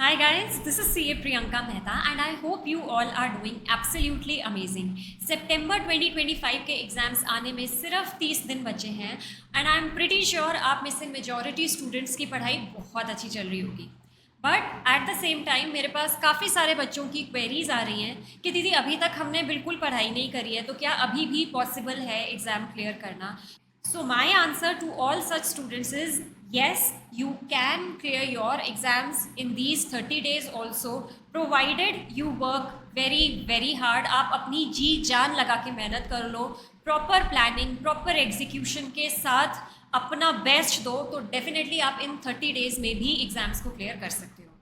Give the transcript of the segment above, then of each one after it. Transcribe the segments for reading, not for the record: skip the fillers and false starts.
Hi guys, this is CA Priyanka Mehta and I hope you all are doing absolutely amazing. सितंबर 2025 के exams आने में सिर्फ 30 दिन बचे हैं and I am pretty sure आप में से मेजॉरिटी स्टूडेंट्स की पढ़ाई बहुत अच्छी चल रही होगी. But at the same time मेरे पास काफ़ी सारे बच्चों की क्वेरीज आ रही हैं कि दीदी अभी तक हमने बिल्कुल पढ़ाई नहीं करी है, तो क्या अभी भी पॉसिबल है एग्ज़ाम क्लियर करना. So my answer to all such students is yes, you can clear your exams in these 30 days also, provided you work very hard. आप अपनी जी जान लगा के मेहनत कर लो, प्रॉपर प्लानिंग, प्रॉपर एग्जीक्यूशन के साथ अपना बेस्ट दो, तो डेफिनेटली आप इन 30 डेज़ में भी एग्ज़ाम्स को क्लियर कर सकते हो.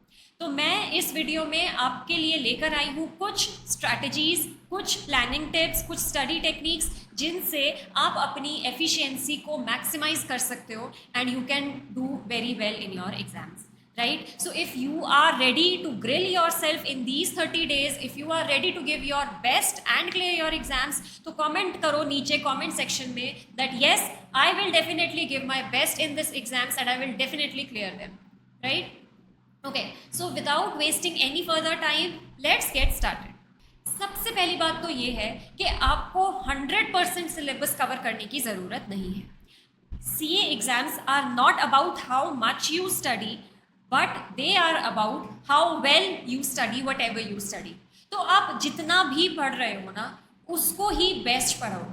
तो मैं इस वीडियो में आपके लिए लेकर आई हूँ कुछ स्ट्रैटेजीज़, कुछ प्लानिंग टिप्स, कुछ स्टडी टेक्निक्स जिनसे आप अपनी एफिशिएंसी को मैक्सिमाइज कर सकते हो and you can do very well in your exams. Right? So if you are ready to grill yourself in these 30 days, if you are ready to give your best and clear your exams, तो comment करो नीचे comment section में that yes, I will definitely give my best in this exams and I will definitely clear them. Right? Okay, so without wasting any further time, let's get started. सबसे पहली बात तो ये है कि आपको 100% सिलेबस कवर करने की ज़रूरत नहीं है. CA exams are not about how much you study, but they are about how well you study whatever you study. तो आप जितना भी पढ़ रहे हो ना, उसको ही बेस्ट पढ़ो.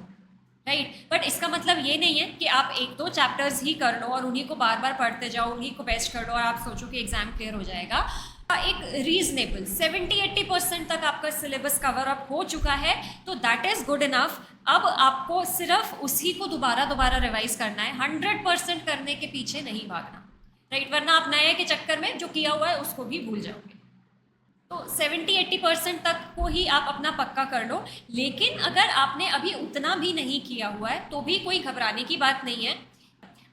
राइट? बट इसका मतलब ये नहीं है कि आप एक दो चैप्टर्स ही कर लो और उन्हीं को बार बार पढ़ते जाओ, उन्हीं को बेस्ट कर लो और आप सोचो कि एग्ज़ाम क्लियर हो जाएगा. एक रीजनेबल 70-80% तक आपका सिलेबस कवर अप हो चुका है, तो दैट इज़ गुड इनफ. अब आपको सिर्फ उसी को दोबारा रिवाइज करना है, 100% करने के पीछे नहीं भागना. राइट? वरना आप नए के चक्कर में जो किया हुआ है उसको भी भूल जाओगे. तो 70-80% तक को ही आप अपना पक्का कर लो. लेकिन अगर आपने अभी उतना भी नहीं किया हुआ है तो भी कोई घबराने की बात नहीं है.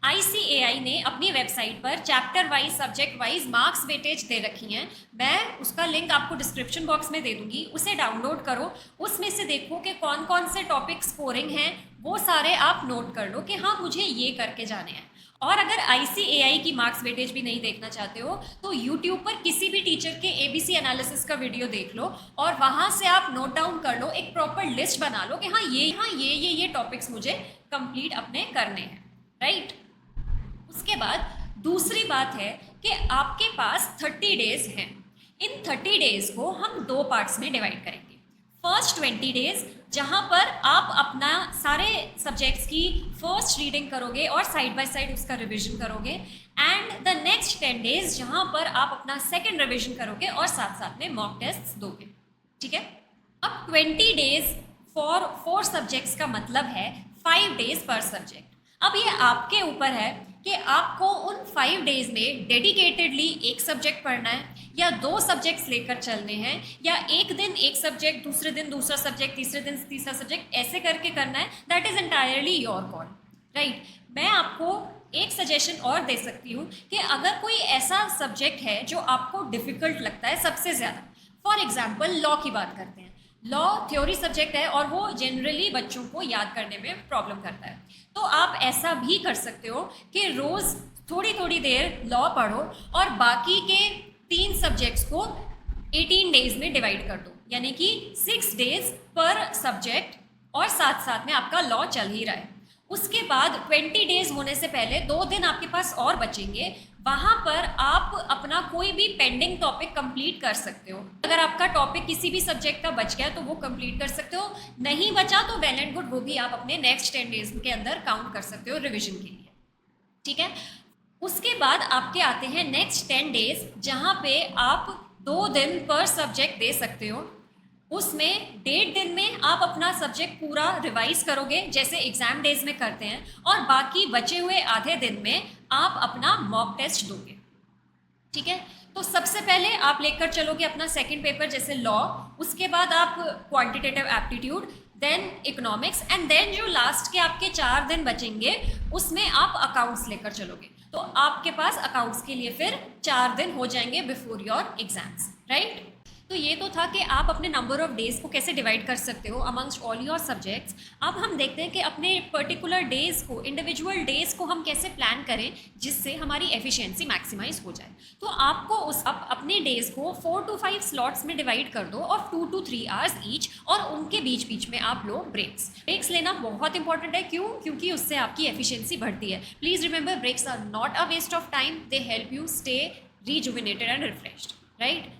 ICAI ने अपनी वेबसाइट पर chapter wise, subject wise marks weightage दे रखी हैं. मैं उसका लिंक आपको डिस्क्रिप्शन बॉक्स में दे दूंगी, उसे डाउनलोड करो. उसमें से देखो कि कौन कौन से टॉपिक स्कोरिंग हैं, वो सारे आप नोट कर लो कि हाँ मुझे ये करके जाने हैं. और अगर ICAI की मार्क्स वेटेज भी नहीं देखना चाहते हो तो यूट्यूब पर किसी भी टीचर के ABC एनालिसिस का वीडियो देख लो और वहाँ से आप नोट डाउन कर लो, एक प्रॉपर लिस्ट बना लो कि हाँ ये टॉपिक्स मुझे कंप्लीट अपने करने हैं. राइट? उसके बाद दूसरी बात है कि आपके पास 30 डेज हैं. इन 30 डेज को हम दो पार्ट्स में डिवाइड करेंगे. फर्स्ट 20 डेज जहाँ पर आप अपना सारे सब्जेक्ट्स की फर्स्ट रीडिंग करोगे और साइड बाय साइड उसका रिवीजन करोगे. एंड द नेक्स्ट 10 डेज जहाँ पर आप अपना सेकेंड रिवीजन करोगे और साथ साथ में मॉक टेस्ट दोगे. ठीक है? अब 20 डेज फॉर 4 सब्जेक्ट्स का मतलब है 5 डेज पर सब्जेक्ट. अब ये आपके ऊपर है कि आपको उन 5 डेज में डेडिकेटेडली एक सब्जेक्ट पढ़ना है या 2 सब्जेक्ट्स लेकर चलने हैं, या एक दिन एक सब्जेक्ट, दूसरे दिन दूसरा सब्जेक्ट, तीसरे दिन तीसरा सब्जेक्ट, ऐसे करके करना है. That is entirely your call. Right? मैं आपको एक सजेशन और दे सकती हूँ कि अगर कोई ऐसा सब्जेक्ट है जो आपको डिफ़िकल्ट लगता है सबसे ज़्यादा, फॉर एग्जाम्पल लॉ की बात करते हैं. लॉ थ्योरी सब्जेक्ट है और वो जनरली बच्चों को याद करने में प्रॉब्लम करता है. तो आप ऐसा भी कर सकते हो कि रोज़ थोड़ी देर लॉ पढ़ो और बाकी के 3 सब्जेक्ट्स को 18 डेज में डिवाइड कर दो, यानी कि 6 डेज पर सब्जेक्ट, और साथ साथ में आपका लॉ चल ही रहा है. उसके बाद 20 डेज होने से पहले 2 दिन आपके पास और बचेंगे. वहाँ पर आप अपना कोई भी पेंडिंग टॉपिक कंप्लीट कर सकते हो. अगर आपका टॉपिक किसी भी सब्जेक्ट का बच गया तो वो कंप्लीट कर सकते हो, नहीं बचा तो वेल एंड गुड, वो भी आप अपने नेक्स्ट 10 डेज के अंदर काउंट कर सकते हो रिविजन के लिए. ठीक है? उसके बाद आपके आते हैं नेक्स्ट 10 डेज जहाँ पे आप 2 दिन पर सब्जेक्ट दे सकते हो. उसमें 1.5 दिन में आप अपना सब्जेक्ट पूरा रिवाइज करोगे जैसे एग्ज़ाम डेज में करते हैं, और बाकी बचे हुए आधे दिन में आप अपना मॉक टेस्ट दोगे. ठीक है? तो सबसे पहले आप लेकर चलोगे अपना सेकंड पेपर जैसे लॉ, उसके बाद आप quantitative aptitude, then economics, and then जो लास्ट के आपके 4 दिन बचेंगे उसमें आप अकाउंट्स लेकर चलोगे. तो आपके पास अकाउंट्स के लिए फिर 4 दिन हो जाएंगे बिफोर योर एग्जाम्स. राइट? तो ये तो था कि आप अपने नंबर ऑफ डेज़ को कैसे डिवाइड कर सकते हो अमंगस्ट ऑल योर सब्जेक्ट्स। अब हम देखते हैं कि अपने पर्टिकुलर डेज़ को, इंडिविजुअल डेज़ को हम कैसे प्लान करें जिससे हमारी एफिशिएंसी मैक्सिमाइज हो जाए। तो आपको अपने डेज़ को 4 to 5 स्लॉट्स में डिवाइड कर दो और 2 to 3 आवर्स ईच, और उनके बीच बीच में आप लो ब्रेक्स लेना बहुत इंपॉर्टेंट है। क्यों? क्योंकि उससे आपकी एफिशिएंसी बढ़ती है। Please remember, breaks are not a waste of time, they help you stay rejuvenated and refreshed, right.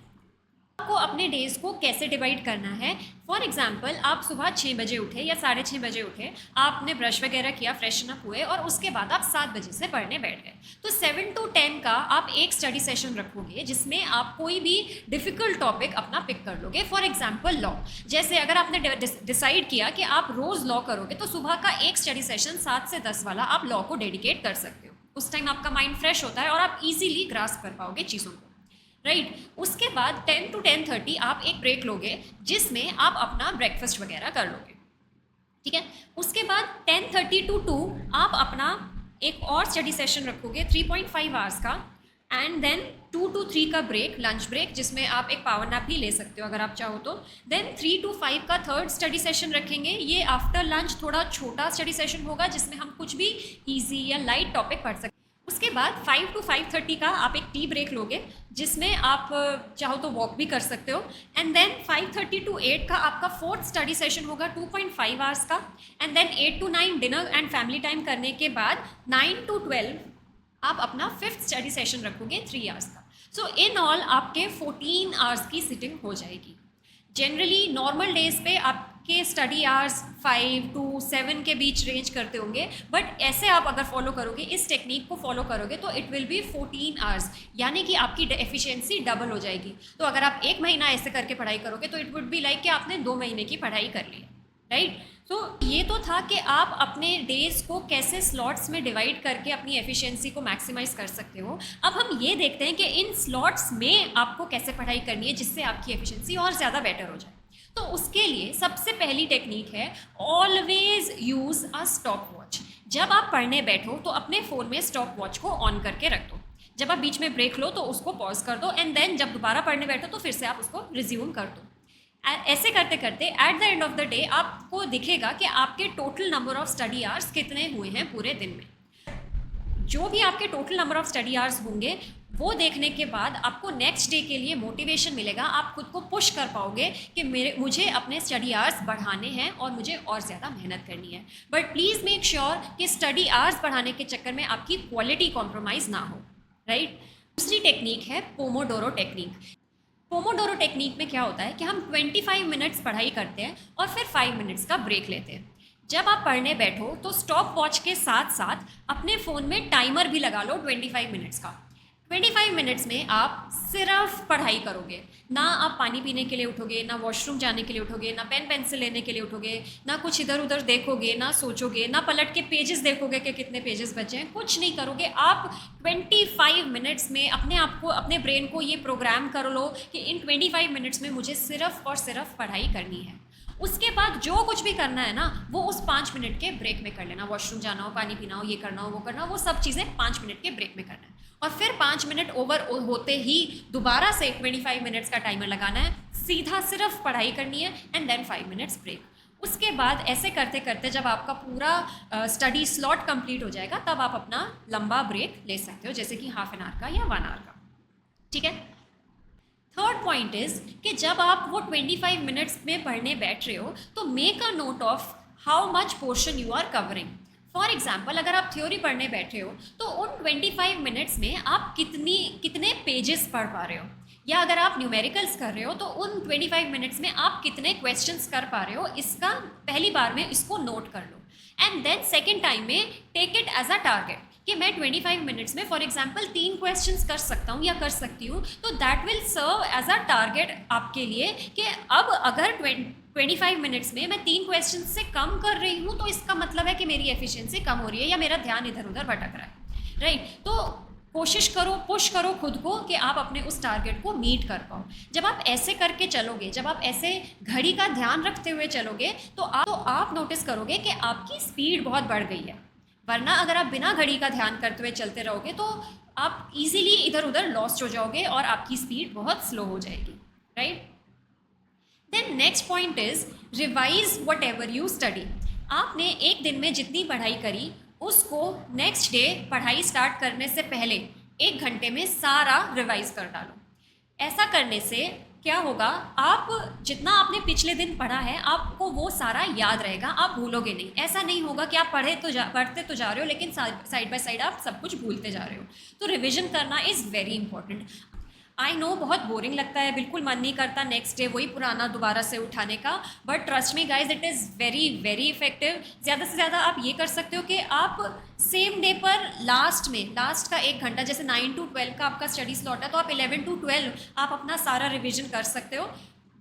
आपको अपने डेज़ को कैसे डिवाइड करना है। फॉर एग्जाम्पल, आप सुबह 6 बजे उठे या 6:30 बजे उठे, आपने ब्रश वगैरह किया, फ्रेशन अप हुए, और उसके बाद आप 7 बजे से पढ़ने बैठ गए। तो 7 to 10 का आप एक स्टडी सेशन रखोगे जिसमें आप कोई भी डिफ़िकल्ट टॉपिक अपना पिक कर लोगे। फॉर एग्जाम्पल लॉ, जैसे अगर आपने डिसाइड किया कि आप रोज़ लॉ करोगे तो सुबह का एक स्टडी सेशन 7 से 10 वाला आप लॉ को डेडिकेट कर सकते हो। उस टाइम आपका माइंड फ्रेश होता है और आप ईजिली ग्रास्प कर पाओगे चीज़ों को, राइट। उसके बाद 10 to 10:30 आप एक ब्रेक लोगे जिसमें आप अपना ब्रेकफास्ट वगैरह कर लोगे, ठीक है। उसके बाद 10:30 to 2 आप अपना एक और स्टडी सेशन रखोगे 3.5 आवर्स का, एंड देन 2 to 3 का ब्रेक, लंच ब्रेक, जिसमें आप एक पावर नैप भी ले सकते हो अगर आप चाहो तो। देन 3 to 5 का थर्ड स्टडी सेशन रखेंगे। ये आफ्टर लंच थोड़ा छोटा स्टडी सेशन होगा जिसमें हम कुछ भी ईजी या लाइट टॉपिक पढ़ सकते हैं। उसके बाद 5 to 5:30 का आप एक टी ब्रेक लोगे जिसमें आप चाहो तो वॉक भी कर सकते हो। एंड देन 5:30 to 8 का आपका फोर्थ स्टडी सेशन होगा 2.5 आवर्स का। And then 8 to 9 dinner and family time करने के बाद 9 to 12 आप अपना फिफ्थ स्टडी सेशन रखोगे 3 आवर्स का। सो इन ऑल आपके 14 आवर्स की सिटिंग हो जाएगी। जनरली नॉर्मल डेज पे आपके स्टडी आवर्स 5 to 7 के बीच रेंज करते होंगे, बट ऐसे आप अगर फॉलो करोगे, इस टेक्निक को फॉलो करोगे, तो इट विल बी 14 आवर्स, यानी कि आपकी एफिशिएंसी डबल हो जाएगी। तो अगर आप 1 महीना ऐसे करके पढ़ाई करोगे तो इट वुड बी लाइक कि आपने 2 महीने की पढ़ाई कर ली है, राइट। तो ये तो था कि आप अपने डेज़ को कैसे स्लॉट्स में डिवाइड करके अपनी एफिशिएंसी को मैक्सिमाइज़ कर सकते हो। अब हम ये देखते हैं कि इन स्लॉट्स में आपको कैसे पढ़ाई करनी है जिससे आपकी एफिशिएंसी और ज़्यादा बेटर हो जाए। तो उसके लिए सबसे पहली टेक्निक है always use a stop watch. जब आप पढ़ने बैठो तो अपने फ़ोन में स्टॉप वॉच को ऑन करके रख दो। जब आप बीच में ब्रेक लो तो उसको पॉज कर दो, एंड देन जब दोबारा पढ़ने बैठो तो फिर से आप उसको रिज्यूम कर दो। ऐसे करते करते at the end of the day आपको दिखेगा कि आपके total number of study hours कितने हुए हैं पूरे दिन में। जो भी आपके total number of study hours होंगे वो देखने के बाद आपको नेक्स्ट डे के लिए मोटिवेशन मिलेगा। आप खुद को पुश कर पाओगे कि मुझे अपने स्टडी आवर्स बढ़ाने हैं और मुझे और ज़्यादा मेहनत करनी है। बट प्लीज़ मेक श्योर कि स्टडी आवर्स बढ़ाने के चक्कर में आपकी क्वालिटी कॉम्प्रोमाइज़ ना हो, राइट। दूसरी टेक्निक है पोमोडोरो टेक्निक। पोमोडोरो टेक्निक में क्या होता है कि हम 25 मिनट्स पढ़ाई करते हैं और फिर 5 मिनट्स का ब्रेक लेते हैं। जब आप पढ़ने बैठो तो स्टॉप वॉच के साथ साथ अपने फ़ोन में टाइमर भी लगा लो 25 मिनट्स का। 25 मिनट्स में आप सिर्फ पढ़ाई करोगे, ना आप पानी पीने के लिए उठोगे, ना वॉशरूम जाने के लिए उठोगे, ना पेन पेंसिल लेने के लिए उठोगे, ना कुछ इधर उधर देखोगे, ना सोचोगे, ना पलट के पेजेस देखोगे कि कितने पेजेस बचे हैं, कुछ नहीं करोगे। आप 25 मिनट्स में अपने आप को, अपने ब्रेन को ये प्रोग्राम कर लो कि इन 25 मिनट्स में मुझे सिर्फ और सिर्फ पढ़ाई करनी है। उसके बाद जो कुछ भी करना है ना वो उस 5 मिनट के ब्रेक में कर लेना। वॉशरूम जाना हो, पानी पीना हो, ये करना हो, वो करना हो, वो सब चीज़ें 5 मिनट के ब्रेक में करना है। और फिर 5 मिनट ओवर होते ही दोबारा से 25 मिनट्स का टाइमर लगाना है, सीधा सिर्फ पढ़ाई करनी है, एंड देन 5 मिनट्स ब्रेक। उसके बाद ऐसे करते करते जब आपका पूरा स्टडी स्लॉट कंप्लीट हो जाएगा तब आप अपना लंबा ब्रेक ले सकते हो, जैसे कि ½ एन आवर का या 1 आवर का, ठीक है। थर्ड पॉइंट इज़ कि जब आप वो 25 मिनट्स में पढ़ने बैठ रहे हो तो make a note of how much portion you are covering. For example, अगर आप थ्योरी पढ़ने बैठे हो तो उन 25 मिनट्स में आप कितने पेजेस पढ़ पा रहे हो, या अगर आप न्यूमेरिकल्स कर रहे हो तो उन 25 मिनट्स में आप कितने क्वेश्चंस कर पा रहे हो, इसका पहली बार में इसको नोट कर लो। एंड देन सेकेंड टाइम में take it as a target कि मैं 25 मिनट्स में फॉर एग्जाम्पल 3 क्वेश्चंस कर सकता हूँ या कर सकती हूँ, तो that will serve as a target आपके लिए कि अब अगर 25 मिनट्स में मैं 3 क्वेश्चन से कम कर रही हूँ तो इसका मतलब है कि मेरी एफिशिएंसी कम हो रही है या मेरा ध्यान इधर उधर भटक रहा है, राइट। तो कोशिश करो, पुश करो खुद को कि आप अपने उस टारगेट को मीट कर पाओ। जब आप ऐसे करके चलोगे, जब आप ऐसे घड़ी का ध्यान रखते हुए चलोगे तो आप नोटिस करोगे कि आपकी स्पीड बहुत बढ़ गई है। वरना अगर आप बिना घड़ी का ध्यान करते हुए चलते रहोगे तो आप इजीली इधर उधर लॉस्ट हो जाओगे और आपकी स्पीड बहुत स्लो हो जाएगी, right. Then next point is revise whatever you study. आपने एक दिन में जितनी पढ़ाई करी उसको नेक्स्ट डे पढ़ाई स्टार्ट करने से पहले 1 घंटे में सारा रिवाइज कर डालो। ऐसा करने से क्या होगा, आप जितना आपने पिछले दिन पढ़ा है आपको वो सारा याद रहेगा, आप भूलोगे नहीं। ऐसा नहीं होगा कि आप पढ़ते तो जा रहे हो लेकिन साइड बाय साइड आप सब कुछ भूलते जा रहे हो। तो रिविजन करना is very important. I know बहुत बोरिंग लगता है, बिल्कुल मन नहीं करता नेक्स्ट डे वही पुराना दोबारा से उठाने का, but trust me guys it is very very effective. ज़्यादा से ज़्यादा आप ये कर सकते हो कि आप सेम डे पर लास्ट का 1 घंटा, जैसे 9 to 12 का आपका स्टडी स्लॉट है तो आप 11 to 12 आप अपना सारा रिविजन कर सकते हो।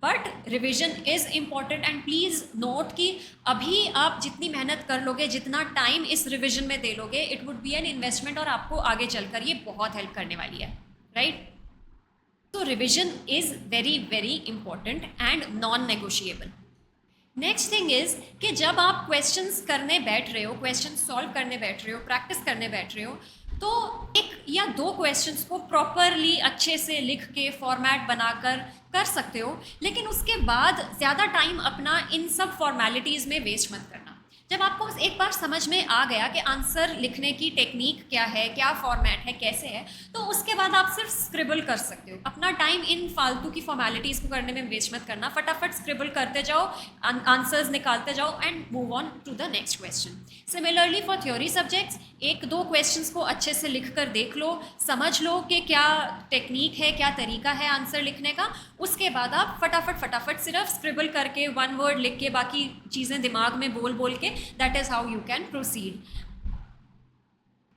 But revision is important and please note कि अभी आप जितनी मेहनत कर लोगे, जितना टाइम इस रिविजन में दे लोगे, it would be an investment और आपको आगे चलकर ये बहुत हेल्प करने वाली है, राइट? तो revision is very very important and non negotiable. Next thing is कि जब आप क्वेश्चंस करने बैठ रहे हो, क्वेश्चन सॉल्व करने बैठ रहे हो, प्रैक्टिस करने बैठ रहे हो, तो 1 या 2 क्वेश्चंस को प्रॉपरली अच्छे से लिख के फॉर्मेट बनाकर कर सकते हो, लेकिन उसके बाद ज़्यादा टाइम अपना इन सब फॉर्मेलिटीज़ में वेस्ट मत करना। जब आपको एक बार समझ में आ गया कि आंसर लिखने की टेक्निक क्या है, क्या फॉर्मेट है, कैसे है, तो उसके बाद आप सिर्फ स्क्रिबल कर सकते हो। अपना टाइम इन फालतू की फॉर्मेलिटीज़ को करने में वेस्ट मत करना, फटाफट स्क्रिबल करते जाओ, आंसर्स निकालते जाओ and move on to the next question. Similarly for theory subjects, 1-2 questions को अच्छे से लिख कर देख लो, समझ लो कि क्या टेक्निक है, क्या तरीका है आंसर लिखने का। उसके बाद आप फटाफट सिर्फ स्क्रिबल करके 1 वर्ड लिख के बाकी चीज़ें दिमाग में बोल के, that is how you can proceed.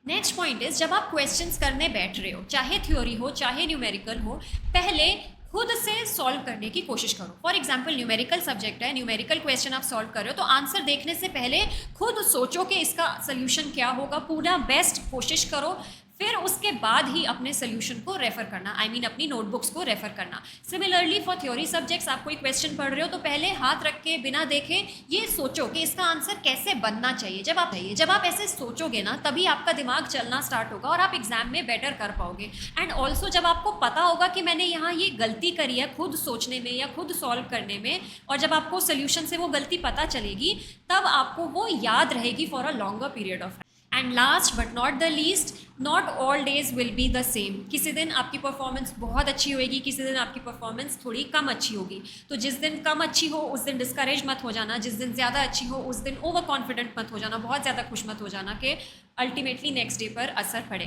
Next point is, जब आप क्वेश्चंस करने बैठ रहे हो, चाहे थ्योरी हो चाहे न्यूमेरिकल हो, पहले खुद से सॉल्व करने की कोशिश करो। फॉर एग्जाम्पल न्यूमेरिकल सब्जेक्ट है, न्यूमेरिकल क्वेश्चन आप सॉल्व कर रहे हो, तो आंसर देखने से पहले खुद सोचो कि इसका सोल्यूशन क्या होगा, पूरा बेस्ट कोशिश करो, फिर उसके बाद ही अपने सोल्यूशन को रेफर करना, आई मीन अपनी नोटबुक्स को रेफर करना। सिमिलरली फॉर थ्योरी सब्जेक्ट्स, आप कोई क्वेश्चन पढ़ रहे हो तो पहले हाथ रख के बिना देखे ये सोचो कि इसका आंसर कैसे बनना चाहिए। जब आप ऐसे सोचोगे ना, तभी आपका दिमाग चलना स्टार्ट होगा और आप एग्जाम में बेटर कर पाओगे। एंड ऑल्सो जब आपको पता होगा कि मैंने यहाँ ये गलती करी है खुद सोचने में या खुद सॉल्व करने में, और जब आपको सोल्यूशन से वो गलती पता चलेगी, तब आपको वो याद रहेगी for a longer period of. And last but not the least, not all days will be the same. किसी दिन आपकी परफॉर्मेंस बहुत अच्छी होगी, किसी दिन आपकी परफॉर्मेंस थोड़ी कम अच्छी होगी। तो जिस दिन कम अच्छी हो उस दिन डिस्करेज मत हो जाना, जिस दिन ज़्यादा अच्छी हो उस दिन ओवर कॉन्फिडेंट मत हो जाना, बहुत ज़्यादा खुश मत हो जाना कि अल्टीमेटली नेक्स्ट डे पर असर पड़े।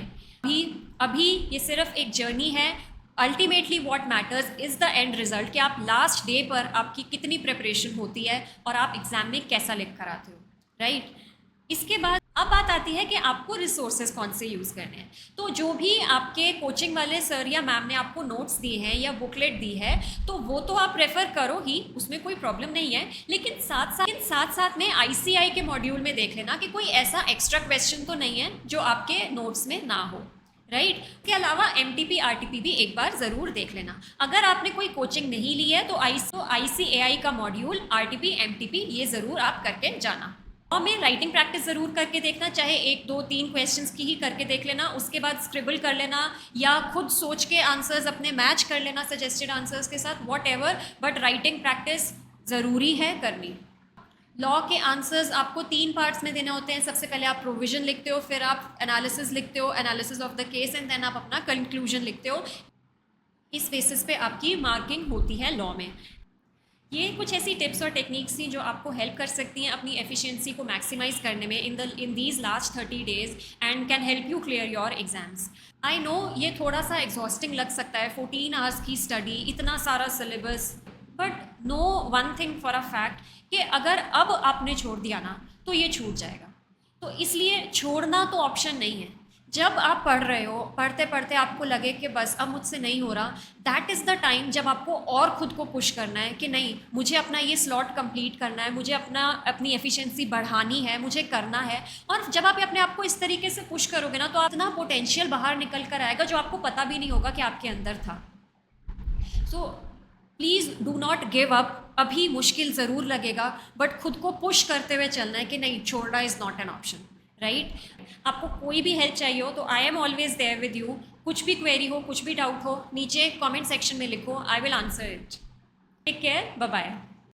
अभी ये सिर्फ एक जर्नी है। Ultimately what matters is the end result, कि आप लास्ट डे पर आपकी कितनी प्रिपरेशन होती है और आप एग्ज़ाम में कैसा लिख कर आते हो, राइट? इसके बाद अब बात आती है कि आपको रिसोर्सेज कौन से यूज़ करने हैं। तो जो भी आपके कोचिंग वाले सर या मैम ने आपको नोट्स दिए हैं या बुकलेट दी है, तो वो तो आप रेफ़र करो ही, उसमें कोई प्रॉब्लम नहीं है, लेकिन साथ साथ में ICI के मॉड्यूल में देख लेना कि कोई ऐसा एक्स्ट्रा क्वेश्चन तो नहीं है जो आपके नोट्स में ना हो, राइट? इसके अलावा MTP RTP भी एक बार ज़रूर देख लेना। अगर आपने कोई कोचिंग नहीं ली है तो ICAI का मॉड्यूल RTP MTP ये ज़रूर आप करके जाना। और में राइटिंग प्रैक्टिस ज़रूर करके देखना, चाहे 1 2 3 क्वेश्चंस की ही करके देख लेना, उसके बाद स्क्रिबल कर लेना या खुद सोच के आंसर्स अपने मैच कर लेना सजेस्टेड आंसर्स के साथ, what ever, but writing practice ज़रूरी है करनी। लॉ के आंसर्स आपको 3 पार्ट्स में देने होते हैं। सबसे पहले आप प्रोविजन लिखते हो, फिर आप एनालिसिस लिखते हो, analysis of the case, and then आप अपना कंक्लूजन लिखते हो। इस बेसिस पे आपकी मार्किंग होती है लॉ में। ये कुछ ऐसी टिप्स और टेक्निक्स थी जो आपको हेल्प कर सकती हैं अपनी एफिशिएंसी को मैक्सिमाइज़ करने में in these last 30 days and can help you clear your exams. I know ये थोड़ा सा एग्जॉस्टिंग लग सकता है, 14 आवर्स की स्टडी, इतना सारा syllabus, but know one thing for a fact कि अगर अब आपने छोड़ दिया ना तो ये छूट जाएगा। तो इसलिए छोड़ना तो ऑप्शन नहीं है। जब आप पढ़ रहे हो, पढ़ते पढ़ते आपको लगे कि बस अब मुझसे नहीं हो रहा, दैट इज़ द टाइम जब आपको और ख़ुद को पुश करना है कि नहीं, मुझे अपना ये स्लॉट कंप्लीट करना है, मुझे अपनी एफिशिएंसी बढ़ानी है, मुझे करना है। और जब आप अपने आप को इस तरीके से पुश करोगे ना, तो इतना पोटेंशियल बाहर निकल कर आएगा जो आपको पता भी नहीं होगा कि आपके अंदर था। So please do not give up. अभी मुश्किल ज़रूर लगेगा, बट खुद को पुश करते हुए चलना है कि नहीं, छोड़ना is not an option, right? आपको कोई भी हेल्प चाहिए हो तो I am always there with you. कुछ भी क्वेरी हो, कुछ भी डाउट हो, नीचे कमेंट सेक्शन में लिखो, I will answer it. Take care, bye bye.